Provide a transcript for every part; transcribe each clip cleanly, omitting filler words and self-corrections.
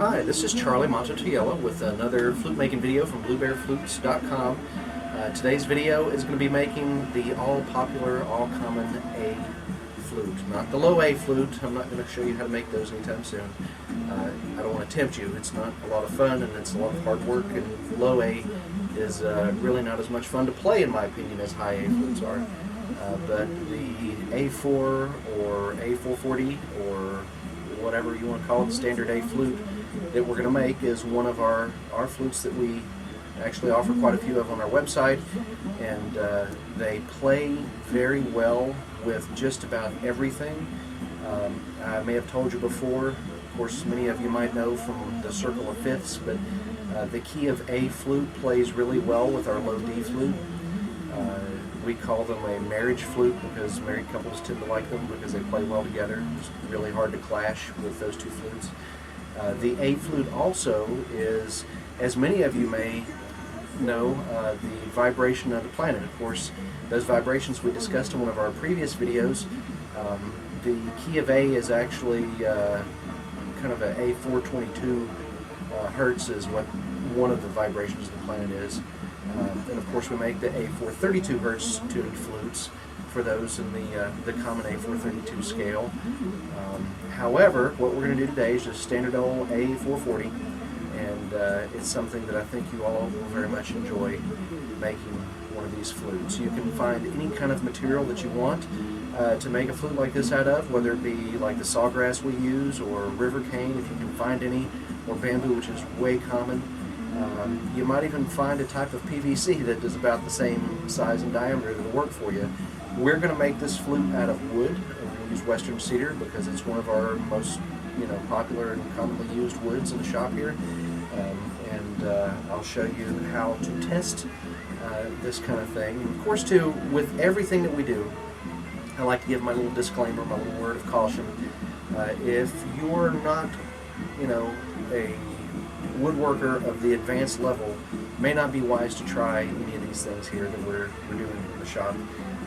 Hi, this is Charlie Mato-Toyela with another flute making video from bluebearflutes.com. Today's video is going to be making the all-popular, all-common A flute. Not the low A flute. I'm not going to show you how to make those anytime soon. I don't want to tempt you. It's not a lot of fun and it's a lot of hard work, and low A is really not as much fun to play in my opinion as high A flutes are. But the A4 or A440 or whatever you want to call it, the standard A flute that we're going to make is one of our flutes that we actually offer quite a few of on our website, and they play very well with just about everything. I may have told you before, of course many of you might know from the circle of fifths, but the key of A flute plays really well with our low D flute. We call them a marriage flute because married couples tend to like them because they play well together. It's really hard to clash with those two flutes. The A flute also is, as many of you may know, the vibration of the planet. Of course, those vibrations we discussed in one of our previous videos. The key of A is actually kind of a A422 hertz is what one of the vibrations of the planet is. And of course we make the A432 hertz tuned flutes for those in the common A432 scale. However, what we're going to do today is just standard old A440, and it's something that I think you all will very much enjoy making one of these flutes. You can find any kind of material that you want to make a flute like this out of, whether it be like the sawgrass we use or river cane if you can find any, or bamboo, which is way common. You might even find a type of PVC that is about the same size and diameter that will work for you. We're going to make this flute out of wood. We'll use western cedar because it's one of our most popular and commonly used woods in the shop here. I'll show you how to test this kind of thing. And of course too, with everything that we do, I like to give my little disclaimer, my little word of caution. If you're not, a woodworker of the advanced level, may not be wise to try any of these things here that we're doing in the shop.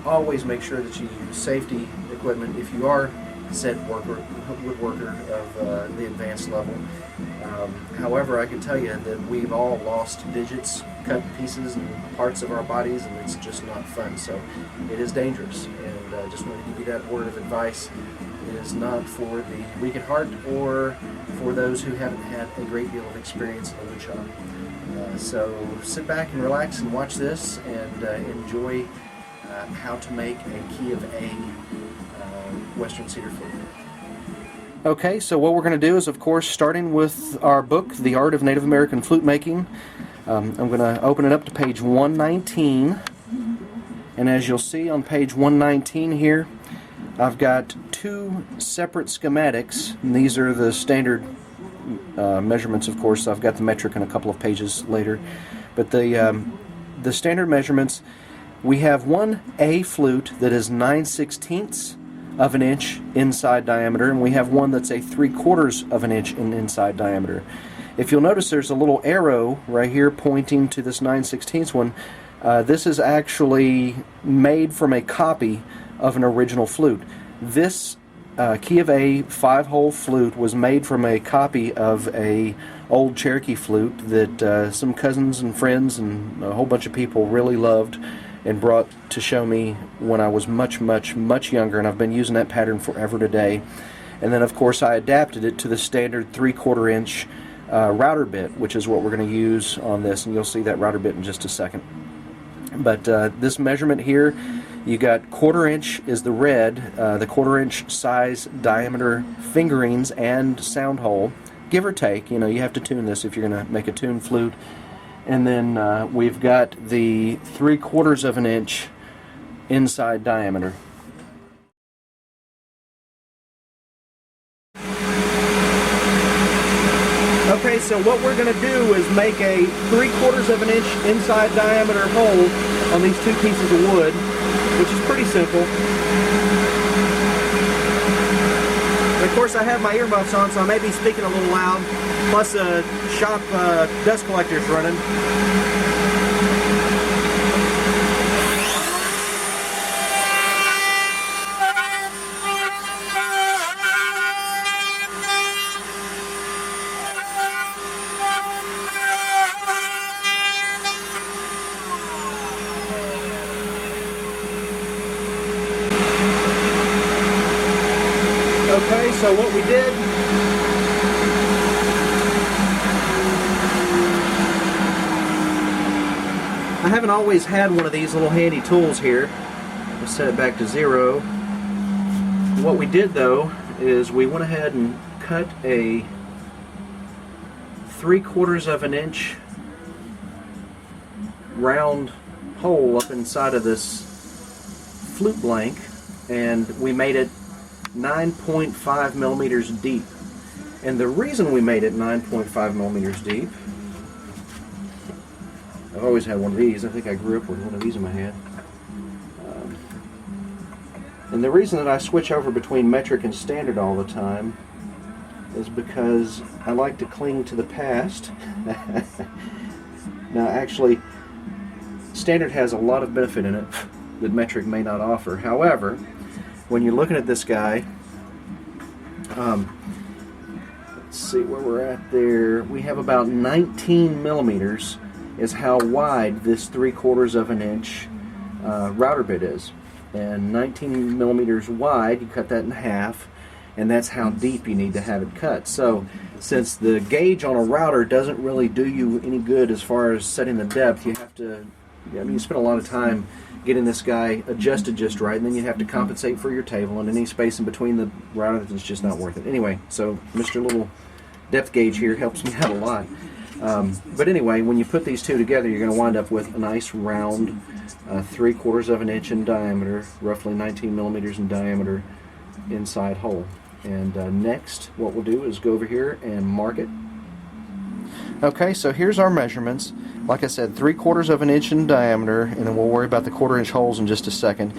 Always make sure that you use safety equipment if you are said woodworker of the advanced level. However, I can tell you that we've all lost digits, cut pieces and parts of our bodies, and it's just not fun. So it is dangerous, and I just want to give you that word of advice. It is not for the weak at heart or for those who haven't had a great deal of experience in the wood shop. So sit back and relax and watch this and enjoy how to make a key of A western cedar flute. Okay, so what we're going to do is, of course, starting with our book, The Art of Native American Flute Making. I'm going to open it up to page 119, and as you'll see on page 119 here, I've got two separate schematics, and these are the standard measurements, of course. I've got the metric in a couple of pages later, but the standard measurements, we have one A flute that is 9/16 of an inch inside diameter, and we have one that's a 3/4 of an inch in inside diameter. If you'll notice, there's a little arrow right here pointing to this 9/16 one. This is actually made from a copy of an original flute. This key of A 5-hole flute was made from a copy of a old Cherokee flute that some cousins and friends and a whole bunch of people really loved and brought to show me when I was much younger, and I've been using that pattern forever today. And then of course I adapted it to the standard 3/4 inch router bit, which is what we're going to use on this, and you'll see that router bit in just a second. But this measurement here, you got 1/4 inch is the red, the 1/4 inch size diameter fingerings and sound hole, give or take. You have to tune this if you're going to make a tuned flute. And then we've got the 3/4 of an inch inside diameter. Okay, so what we're going to do is make a 3/4 of an inch inside diameter hole on these two pieces of wood, which is pretty simple. And of course I have my earmuffs on, so I may be speaking a little loud, plus a shop dust collector's running. So what we did, I haven't always had one of these little handy tools here. Let's set it back to 0. What we did though is we went ahead and cut a 3/4 of an inch round hole up inside of this flute blank, and we made it 9.5 millimeters deep. And the reason we made it 9.5 millimeters deep, I've always had one of these. I think I grew up with one of these in my head. And the reason that I switch over between metric and standard all the time is because I like to cling to the past. Now actually, standard has a lot of benefit in it that metric may not offer. However, when you're looking at this guy, let's see where we're at there. We have about 19 millimeters is how wide this 3/4 of an inch router bit is. And 19 millimeters wide, you cut that in half, and that's how deep you need to have it cut. So since the gauge on a router doesn't really do you any good as far as setting the depth, you have to, you spend a lot of time getting this guy adjusted just right, and then you have to compensate for your table, and any space in between the router that's just not worth it. Anyway, so Mr. Little Depth Gauge here helps me out a lot. But anyway, when you put these two together, you're going to wind up with a nice round 3/4 of an inch in diameter, roughly 19 millimeters in diameter inside hole. And next, what we'll do is go over here and mark it. Okay, so here's our measurements. Like I said, 3/4 of an inch in diameter, and then we'll worry about the 1/4 inch holes in just a second.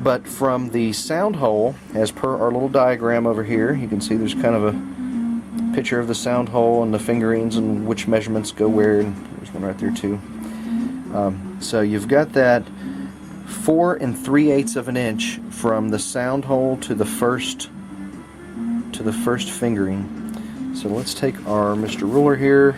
But from the sound hole, as per our little diagram over here, you can see there's kind of a picture of the sound hole and the fingerings and which measurements go where, and there's one right there too. So you've got that 4 3/8 of an inch from the sound hole to the first fingering. So let's take our Mr. Ruler here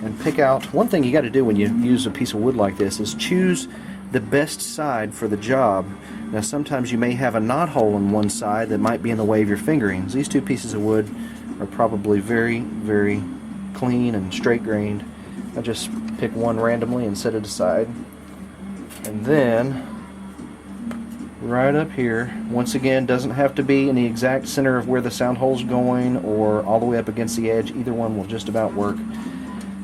and pick out. One thing you got to do when you use a piece of wood like this is choose the best side for the job. Now sometimes you may have a knot hole in one side that might be in the way of your fingerings. These two pieces of wood are probably very, very clean and straight grained. I just pick one randomly and set it aside. And then right up here, once again, doesn't have to be in the exact center of where the sound hole's going or all the way up against the edge. Either one will just about work.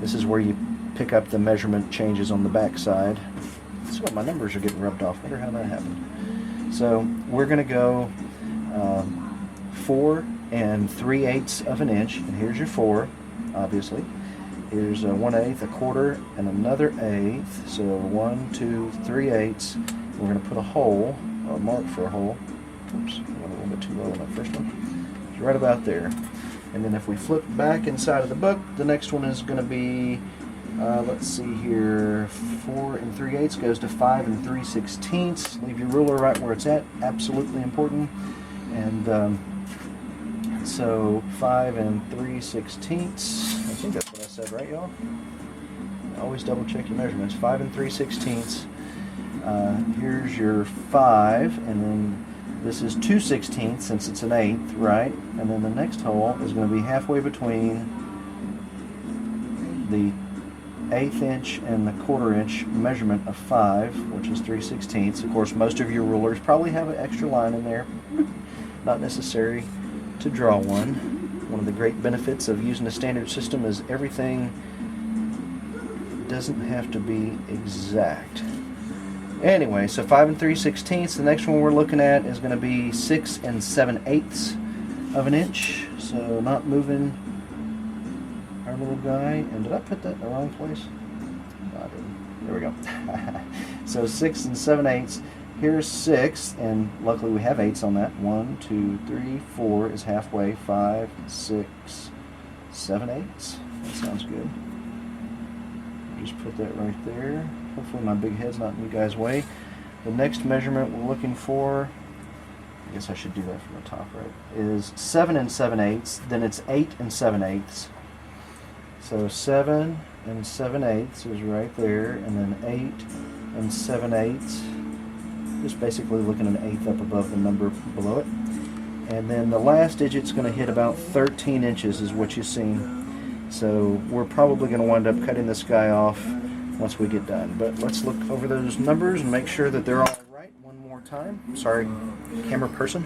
This is where you pick up the measurement changes on the back side. So my numbers are getting rubbed off. Wonder how that happened. So we're going to go 4 3/8 of an inch, and here's your 4, obviously. Here's 1/8, 1/4, and another 1/8. So 1, 2, 3/8. We're going to put a hole, or a mark for a hole. Oops, I went a little bit too low on that first one. It's right about there. And then if we flip back inside of the book, the next one is going to be, let's see here, 4 3/8 goes to 5 3/16. Leave your ruler right where it's at, absolutely important. And so 5 3/16. I think that's what I said, right, y'all? Always double check your measurements. 5 3/16. Here's your 5, and then this is 2/16 since it's an 1/8, right? And then the next hole is going to be halfway between the 1/8 inch and the 1/4 inch measurement of 5, which is 3/16. Of course, most of your rulers probably have an extra line in there. Not necessary to draw one. One of the great benefits of using a standard system is everything doesn't have to be exact. Anyway, so 5 3/16. The next one we're looking at is going to be 6 7/8 of an inch. So not moving our little guy. And did I put that in the wrong place? No, I didn't. There we go. So 6 7/8. Here's 6, and luckily we have 8s on that. 1, 2, 3, 4 is halfway. 5, 6, 7/8. That sounds good. Just put that right there. Hopefully my big head's not in you guys' way. The next measurement we're looking for, I guess I should do that from the top, right, is 7 7/8. Then it's 8 7/8. So 7 7/8 is right there, and then 8 7/8. Just basically looking an 1/8 up above the number below it. And then the last digit's going to hit about 13 inches is what you've seen. So we're probably going to wind up cutting this guy off once we get done. But let's look over those numbers and make sure that they're all right one more time. Sorry, camera person.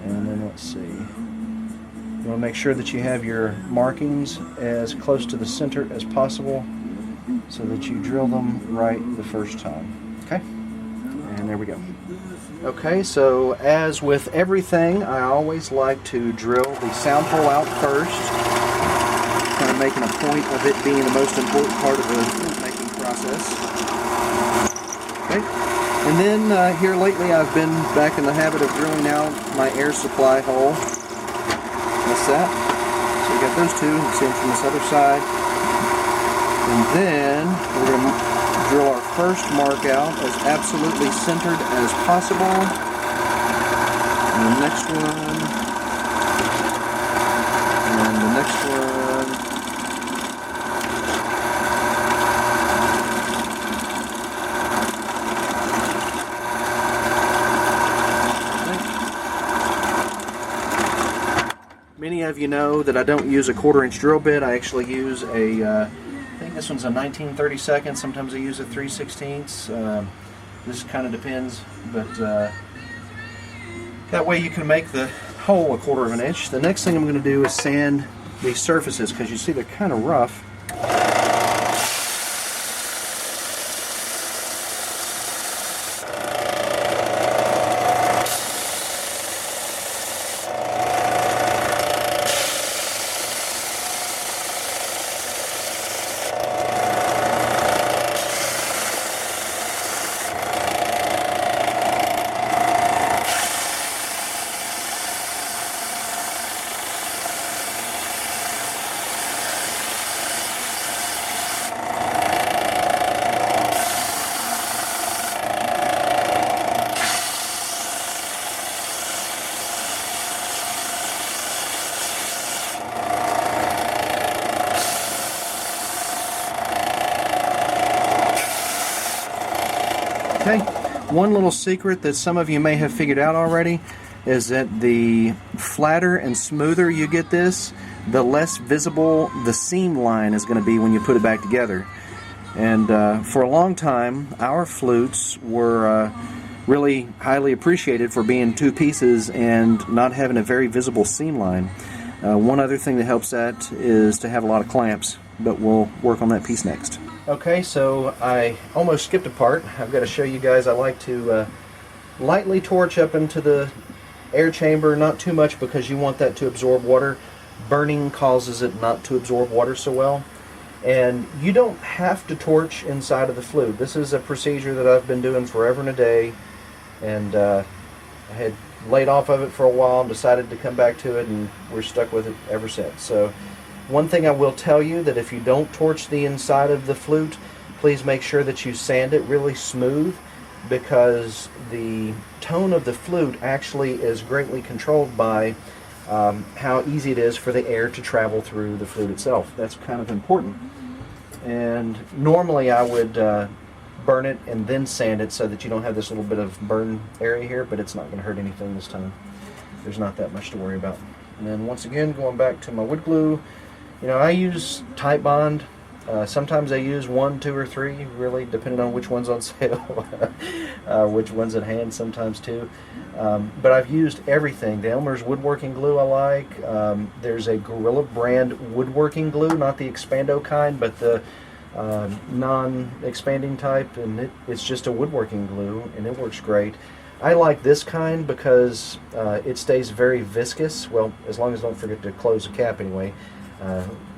And then let's see. You want to make sure that you have your markings as close to the center as possible so that you drill them right the first time. Okay? And there we go. Okay, so as with everything, I always like to drill the sound hole out first. Kind of making a point of it being the most important part of the flute making process. Okay, and then here lately I've been back in the habit of drilling out my air supply hole. That's that. So we got those two, same from this other side. And then we're going to drill our first mark out as absolutely centered as possible. And the next one. And the next one. Many of you know that I don't use a 1/4-inch drill bit. I actually use I think this one's a 19/32. Sometimes I use a 3/16. This kind of depends, but that way you can make the hole a 1/4 of an inch. The next thing I'm going to do is sand these surfaces because you see they're kind of rough. Okay, one little secret that some of you may have figured out already is that the flatter and smoother you get this, the less visible the seam line is going to be when you put it back together. And for a long time, our flutes were really highly appreciated for being two pieces and not having a very visible seam line. One other thing that helps that is to have a lot of clamps, but we'll work on that piece next. Okay, so I almost skipped a part. I've got to show you guys I like to lightly torch up into the air chamber, not too much because you want that to absorb water. Burning causes it not to absorb water so well. And you don't have to torch inside of the flute. This is a procedure that I've been doing forever and a day, and I had laid off of it for a while and decided to come back to it, and we're stuck with it ever since. So one thing I will tell you, that if you don't torch the inside of the flute, please make sure that you sand it really smooth, because the tone of the flute actually is greatly controlled by how easy it is for the air to travel through the flute itself. That's kind of important. And normally I would burn it and then sand it so that you don't have this little bit of burn area here, but it's not going to hurt anything this time. There's not that much to worry about. And then once again, going back to my wood glue, you know, I use Type Bond. Sometimes I use 1, 2, or 3, really, depending on which one's on sale, which one's at hand, sometimes 2. But I've used everything. The Elmer's woodworking glue I like. There's a Gorilla brand woodworking glue, not the Expando kind, but the non-expanding type, and it's just a woodworking glue, and it works great. I like this kind because it stays very viscous, well, as long as don't forget to close the cap anyway.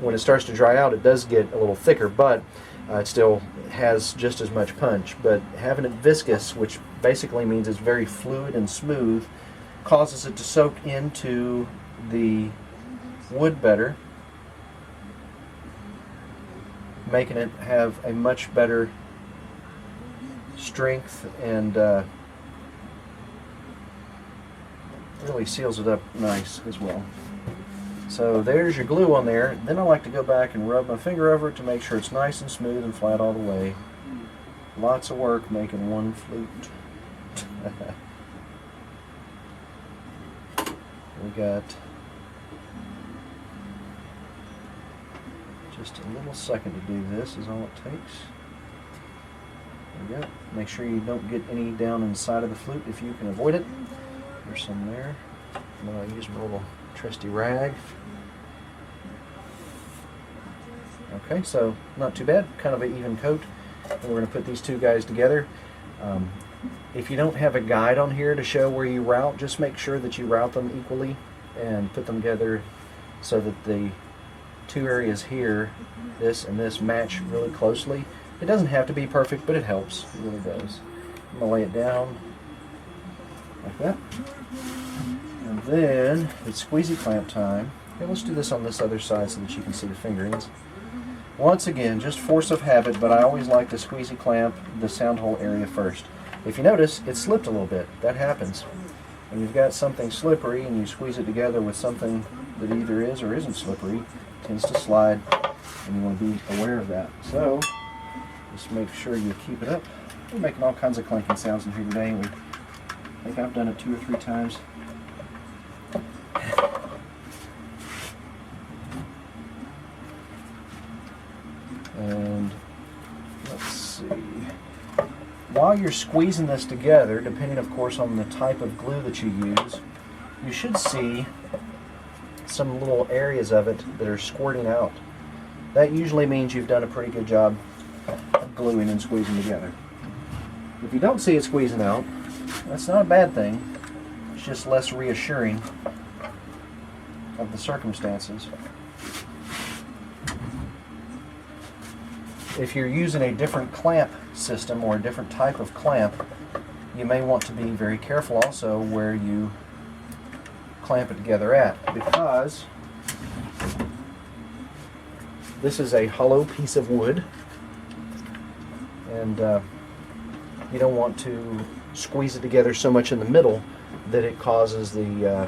When it starts to dry out, it does get a little thicker, but it still has just as much punch. But having it viscous, which basically means it's very fluid and smooth, causes it to soak into the wood better, making it have a much better strength, and really seals it up nice as well. So there's your glue on there. Then I like to go back and rub my finger over it to make sure it's nice and smooth and flat all the way. Lots of work making one flute. We got just a little second to do this is all it takes. There we go. Make sure you don't get any down inside of the flute if you can avoid it. There's some there. I'm going to use my little trusty rag. Okay, so not too bad. Kind of an even coat. And we're going to put these two guys together. If you don't have a guide on here to show where you route, just make sure that you route them equally and put them together so that the two areas here, this and this, match really closely. It doesn't have to be perfect, but it helps. It really does. I'm going to lay it down like that. And then it's squeezy clamp time. Okay, let's do this on this other side so that you can see the fingerings. Once again, just force of habit, but I always like to squeezy clamp the sound hole area first. If you notice, it slipped a little bit. That happens. When you've got something slippery and you squeeze it together with something that either is or isn't slippery, it tends to slide, and you want to be aware of that. So, just make sure you keep it up. We're making all kinds of clanking sounds in here today. I think I've done it 2 or 3 times. And let's see. While you're squeezing this together, depending of course on the type of glue that you use, you should see some little areas of it that are squirting out. That usually means you've done a pretty good job of gluing and squeezing together. If you don't see it squeezing out, that's not a bad thing. It's just less reassuring of the circumstances. If you're using a different clamp system or a different type of clamp, you may want to be very careful also where you clamp it together at, because this is a hollow piece of wood, and you don't want to squeeze it together so much in the middle that it causes the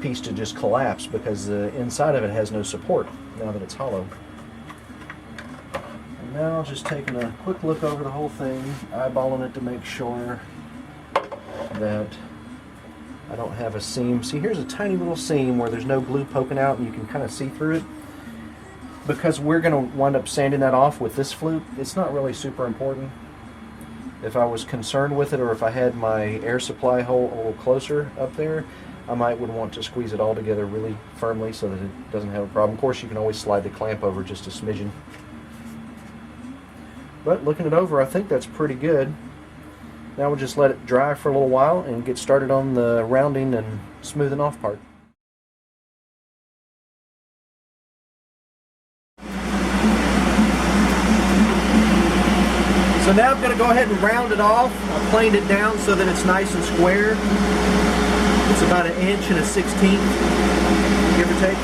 piece to just collapse, because the inside of it has no support now that it's hollow. Now just taking a quick look over the whole thing, eyeballing it to make sure that I don't have a seam. See, here's a tiny little seam where there's no glue poking out and you can kind of see through it. Because we're going to wind up sanding that off with this flute, it's not really super important. If I was concerned with it, or if I had my air supply hole a little closer up there, I might would want to squeeze it all together really firmly so that it doesn't have a problem. Of course, you can always slide the clamp over just a smidgen. But looking it over, I think that's pretty good. Now we'll just let it dry for a little while and get started on the rounding and smoothing off part. So now I'm going to go ahead and round it off. I planed it down so that it's nice and square. It's about 1 1/16", give or take.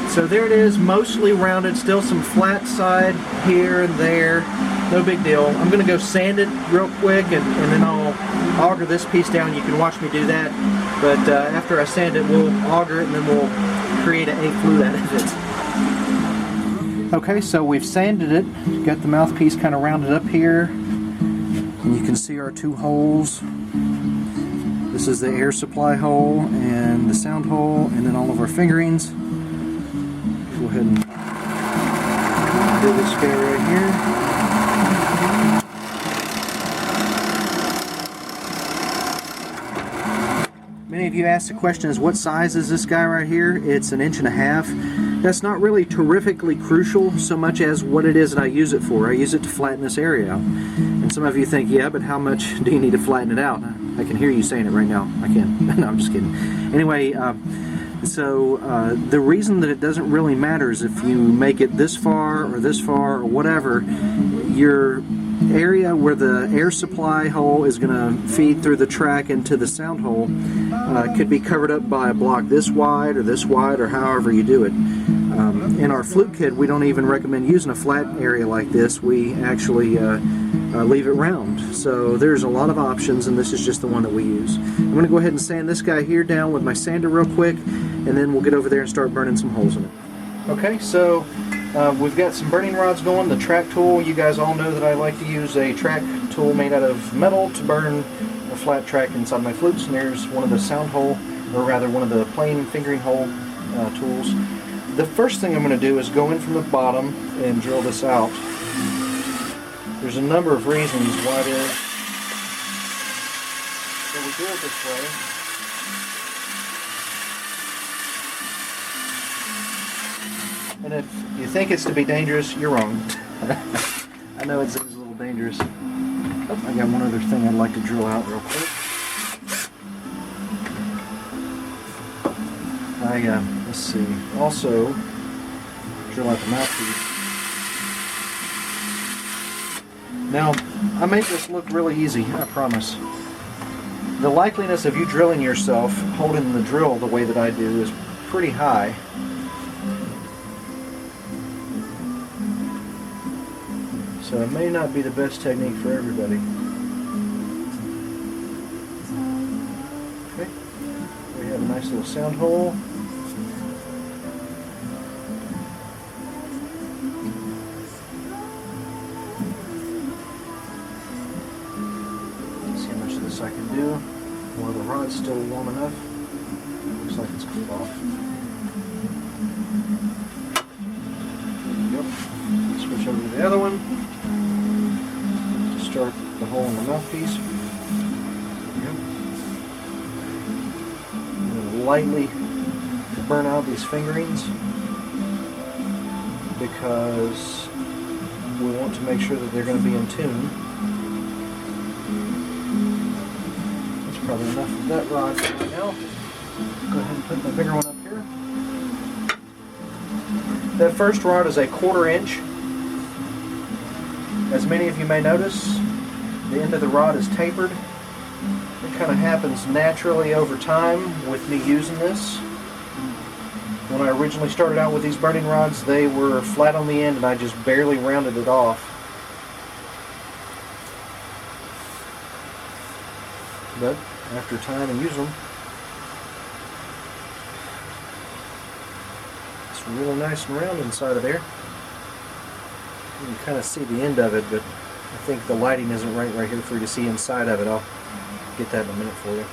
So there it is, mostly rounded, still some flat side here and there, no big deal. I'm going to go sand it real quick and then I'll auger this piece down. You can watch me do that, but after I sand it, we'll auger it and then we'll create an A flute out of it. Okay, so we've sanded it, got the mouthpiece kind of rounded up here, and you can see our 2 holes. This is the air supply hole and the sound hole, and then all of our fingerings. Go ahead and do this guy right here. Many of you asked the question is, what size is this guy right here? It's 1.5 inches. That's not really terrifically crucial so much as what it is that I use it for. I use it to flatten this area out. And some of you think, yeah, but how much do you need to flatten it out? I can hear you saying it right now. I can. No, I'm just kidding. Anyway, the reason that it doesn't really matter is if you make it this far or whatever, your area where the air supply hole is going to feed through the track into the sound hole could be covered up by a block this wide or however you do it. In our Flute kit, we don't even recommend using a flat area like this. We actually leave it round. So there's a lot of options, and this is just the one that we use. I'm going to go ahead and sand this guy here down with my sander real quick, and then we'll get over there and start burning some holes in it. Okay, so we've got some burning rods going. The track tool, you guys all know that I like to use a track tool made out of metal to burn a flat track inside my flutes, and there's one of the sound hole, or rather one of the plain fingering hole tools. The first thing I'm going to do is go in from the bottom and drill this out. There's a number of reasons why that we do it this way. And if you think it's to be dangerous, you're wrong. I know it seems a little dangerous. Oh, I got one other thing I'd like to drill out real quick. Let's see, also drill out the mouthpiece. Now, I make this look really easy, I promise. The likeliness of you drilling yourself holding the drill the way that I do is pretty high. So it may not be the best technique for everybody. Okay, we have a nice little sound hole. Let's see how much of this I can do. While the rod's still warm enough. Looks like it's cooled off. Yep. Switch over to the other one. Start the hole in the mouthpiece. I'm going to lightly burn out these fingerings because we want to make sure that they're going to be in tune. That's probably enough of that rod for right now. Go ahead and put the bigger one up here. That first rod is a 1/4 inch. As many of you may notice, the end of the rod is tapered. It kind of happens naturally over time with me using this. When I originally started out with these burning rods, they were flat on the end and I just barely rounded it off. But after time and use them, it's really nice and round inside of there. You can kind of see the end of it, but I think the lighting isn't right here for you to see inside of it. I'll get that in a minute for you.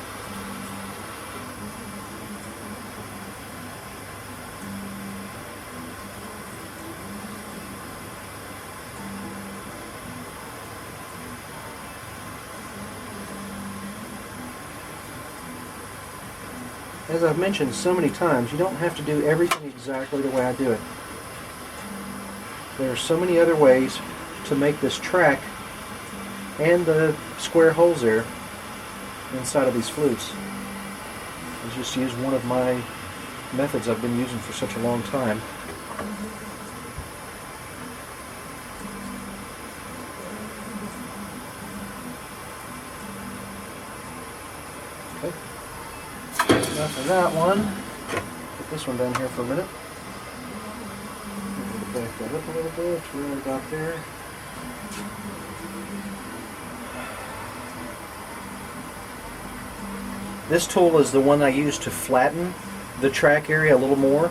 As I've mentioned so many times, you don't have to do everything exactly the way I do it. There are so many other ways to make this track and the square holes there inside of these flutes. I just use one of my methods I've been using for such a long time. Okay, enough of that one. Put this one down here for a minute. Back that up a little bit, it's really about there. This tool is the one I use to flatten the track area a little more.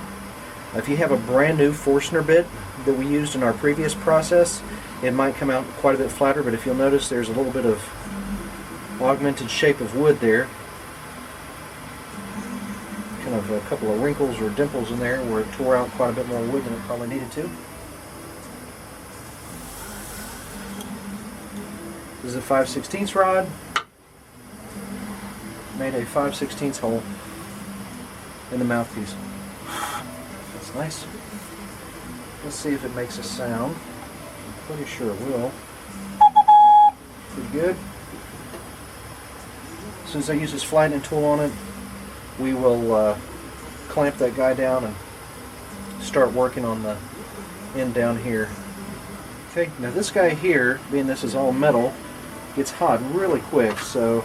If you have a brand new Forstner bit that we used in our previous process, it might come out quite a bit flatter, but if you'll notice there's a little bit of augmented shape of wood there. Kind of a couple of wrinkles or dimples in there where it tore out quite a bit more wood than it probably needed to. This is a 5/16 rod. Made a 5/16 hole in the mouthpiece. That's nice. Let's see if it makes a sound. Pretty sure it will. Pretty good. As soon as I use this flattening tool on it, we will clamp that guy down and start working on the end down here. Okay, now this guy here, being this is all metal, gets hot really quick, so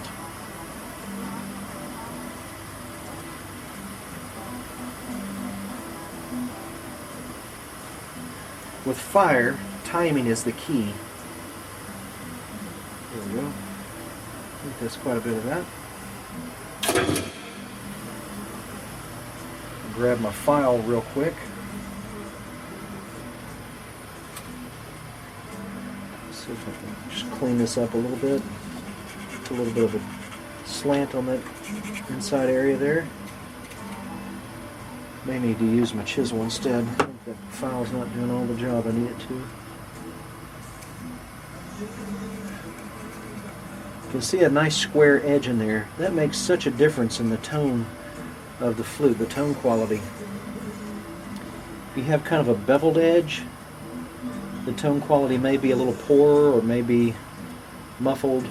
with fire, timing is the key. There we go. I think that's quite a bit of that. Grab my file real quick. See if I can just clean this up a little bit. Put a little bit of a slant on that inside area there. May need to use my chisel instead. I think that file's not doing all the job I need it to. You can see a nice square edge in there. That makes such a difference in the tone of the flute, the tone quality. If you have kind of a beveled edge, the tone quality may be a little poorer or maybe muffled.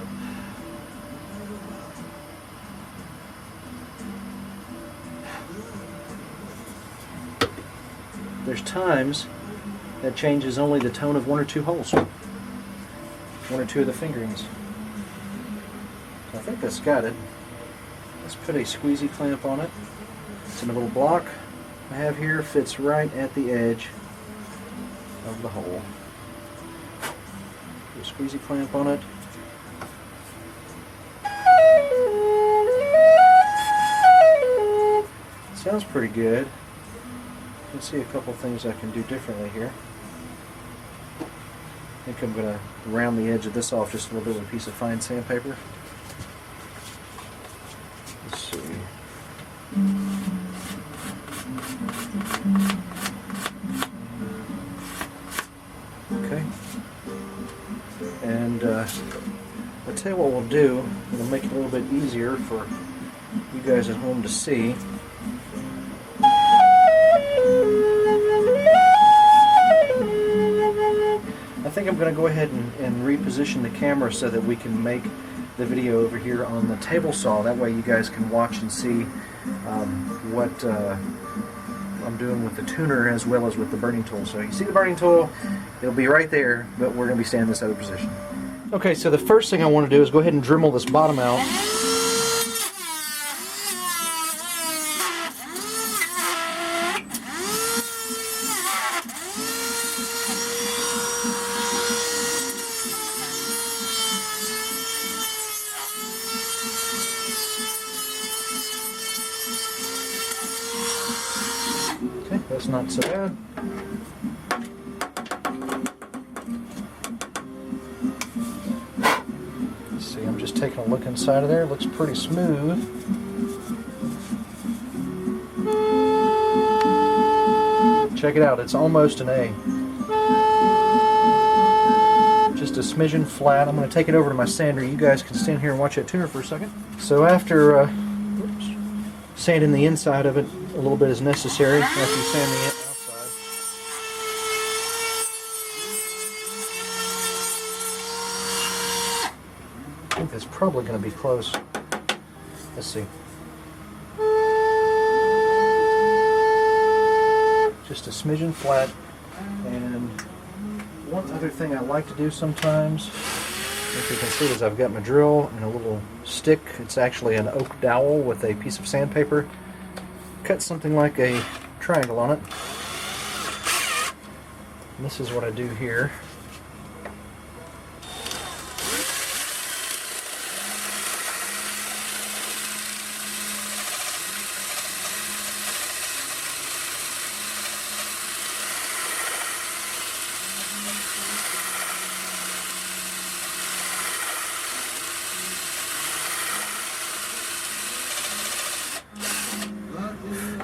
There's times that changes only the tone of one or two holes, one or two of the fingerings. I think that's got it. Let's put a squeezy clamp on it. It's in a little block I have here, fits right at the edge of the hole. Put a squeezy clamp on it. Sounds pretty good. You can see a couple things I can do differently here. I think I'm going to round the edge of this off just a little bit with a piece of fine sandpaper. Let's see. Okay. And I'll tell you what we'll do. It'll make it a little bit easier for you guys at home to see. I think I'm going to go ahead and reposition the camera so that we can make the video over here on the table saw. That way you guys can watch and see what I'm doing with the tuner as well as with the burning tool. So you see the burning tool, it'll be right there, but we're going to be standing in this other position. Okay, so the first thing I want to do is go ahead and Dremel this bottom out. Okay, that's not so bad. Let's see, I'm just taking a look inside of there. It looks pretty smooth. Check it out, it's almost an A. Just a smidgen flat. I'm going to take it over to my sander. You guys can stand here and watch that tuner for a second. So after sanding the inside of it, a little bit is necessary after you sand the outside. I think that's probably going to be close. Let's see. Just a smidgen flat. And one other thing I like to do sometimes, if you can see, is I've got my drill and a little stick. It's actually an oak dowel with a piece of sandpaper. Cut something like a triangle on it. And this is what I do here.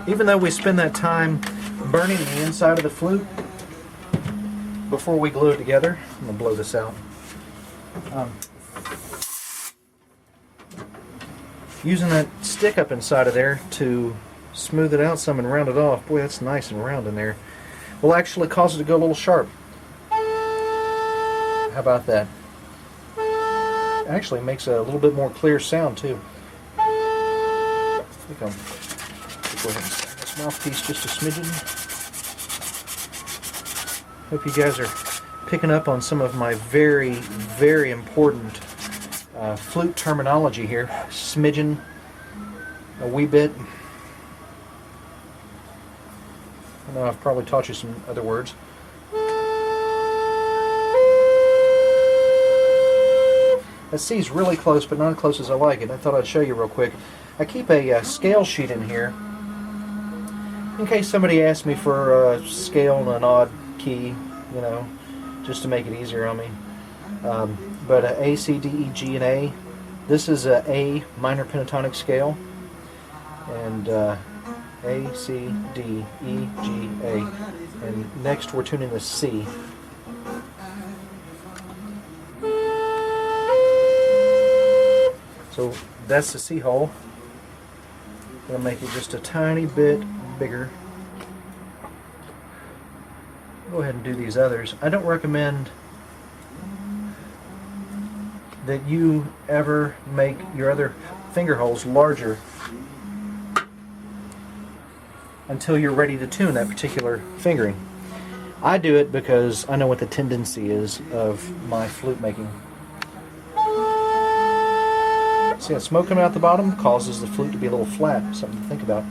Even though we spend that time burning the inside of the flute before we glue it together, I'm going to blow this out. Using that stick up inside of there to smooth it out some and round it off, boy, that's nice and round in there, will actually cause it to go a little sharp. How about that? It actually makes a little bit more clear sound too. I think I'm go ahead and sand this mouthpiece just a smidgen. Hope you guys are picking up on some of my very, very important flute terminology here. Smidgen, a wee bit. I know I've probably taught you some other words. That C is really close, but not as close as I like it. I thought I'd show you real quick. I keep a scale sheet in here in case somebody asks me for a scale and an odd key, you know, just to make it easier on me. But A, C, D, E, G, and A. This is a A minor pentatonic scale, and A, C, D, E, G, A. And next we're tuning the C. So that's the C hole. I'm going to make it just a tiny bit bigger. Go ahead and do these others. I don't recommend that you ever make your other finger holes larger until you're ready to tune that particular fingering. I do it because I know what the tendency is of my flute making. See that smoke coming out the bottom causes the flute to be a little flat. Something to think about.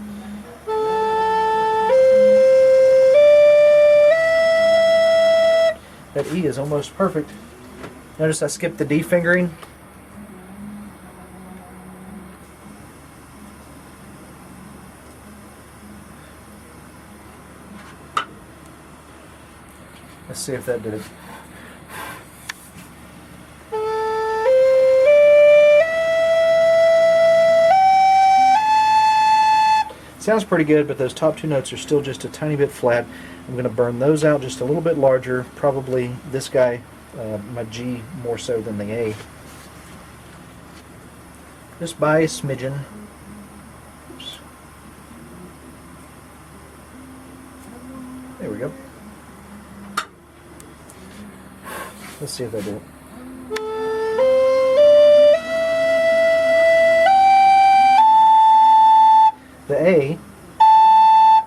That E is almost perfect. Notice I skipped the D fingering. Let's see if that did it. Sounds pretty good, but those top two notes are still just a tiny bit flat. I'm going to burn those out just a little bit larger, probably this guy, my G, more so than the A. Just by a smidgen. Oops. There we go. Let's see if that did it. The A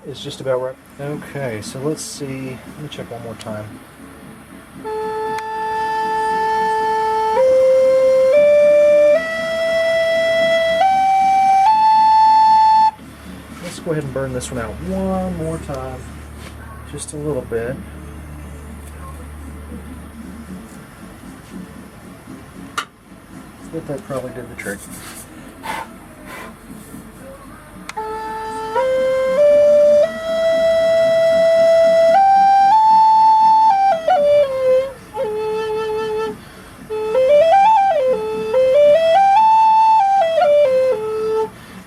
is just about right. Okay, so let's see. Let me check one more time. Let's go ahead and burn this one out one more time. Just a little bit. But that probably did the trick.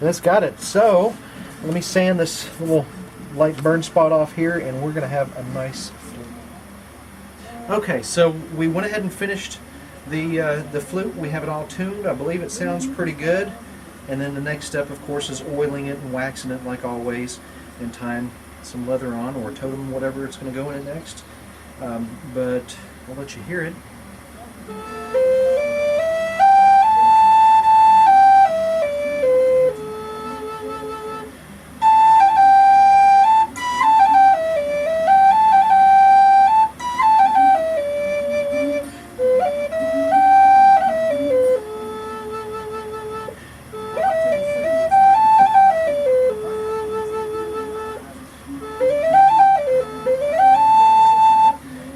That's got it. So let me sand this little light burn spot off here, and we're going to have a nice flute. Okay, so we went ahead and finished the flute. We have it all tuned. I believe it sounds pretty good. And then the next step, of course, is oiling it and waxing it like always, and tying some leather on, or totem, whatever it's going to go in it next. But I'll let you hear it.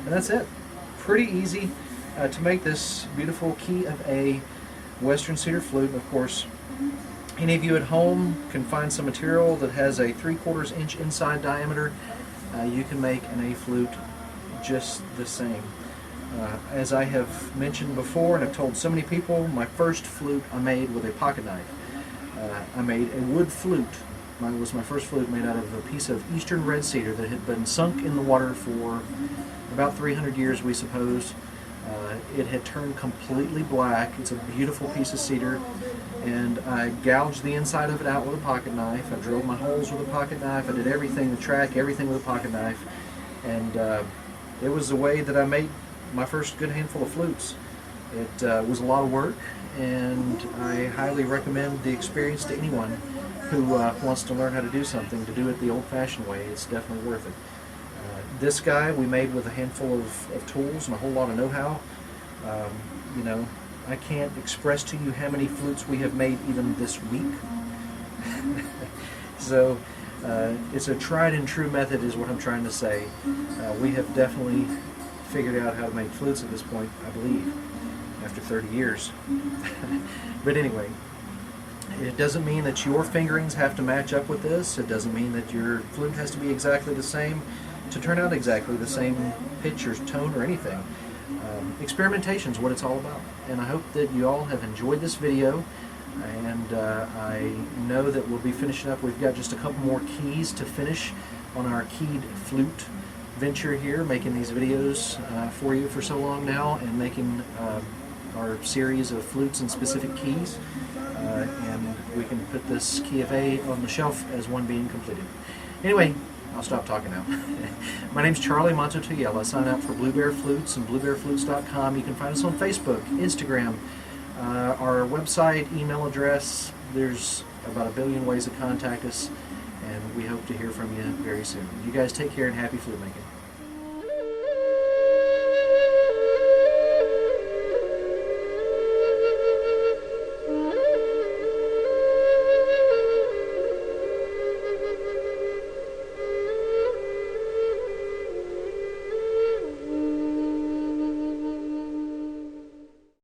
That's it. Pretty easy to make this beautiful key of A Western cedar flute. And of course, any of you at home can find some material that has a 3/4 inch inside diameter. You can make an A flute just the same. As I have mentioned before, and I've told so many people, my first flute I made with a pocket knife. I made a wood flute. Mine was my first flute, made out of a piece of eastern red cedar that had been sunk in the water for about 300 years, we suppose. It had turned completely black. It's a beautiful piece of cedar, and I gouged the inside of it out with a pocket knife. I drilled my holes with a pocket knife. I did everything, the track, everything with a pocket knife, and it was the way that I made my first good handful of flutes. It was a lot of work, and I highly recommend the experience to anyone who wants to learn how to do something, to do it the old-fashioned way. It's definitely worth it. This guy we made with a handful of tools and a whole lot of know-how. You know, I can't express to you how many flutes we have made even this week. So it's a tried and true method is what I'm trying to say. We have definitely figured out how to make flutes at this point, I believe, after 30 years. But anyway, it doesn't mean that your fingerings have to match up with this. It doesn't mean that your flute has to be exactly the same to turn out exactly the same pitch or tone or anything. Experimentation is what it's all about. And I hope that you all have enjoyed this video. And I know that we'll be finishing up. We've got just a couple more keys to finish on our keyed flute venture here, making these videos for you for so long now, and making our series of flutes in specific keys. And we can put this key of A on the shelf as one being completed. Anyway, I'll stop talking now. My name's Charlie Mato-Toyela. Sign up for Blue Bear Flutes and bluebearflutes.com. You can find us on Facebook, Instagram, our website, email address. There's about a billion ways to contact us, and we hope to hear from you very soon. You guys take care and happy flute making.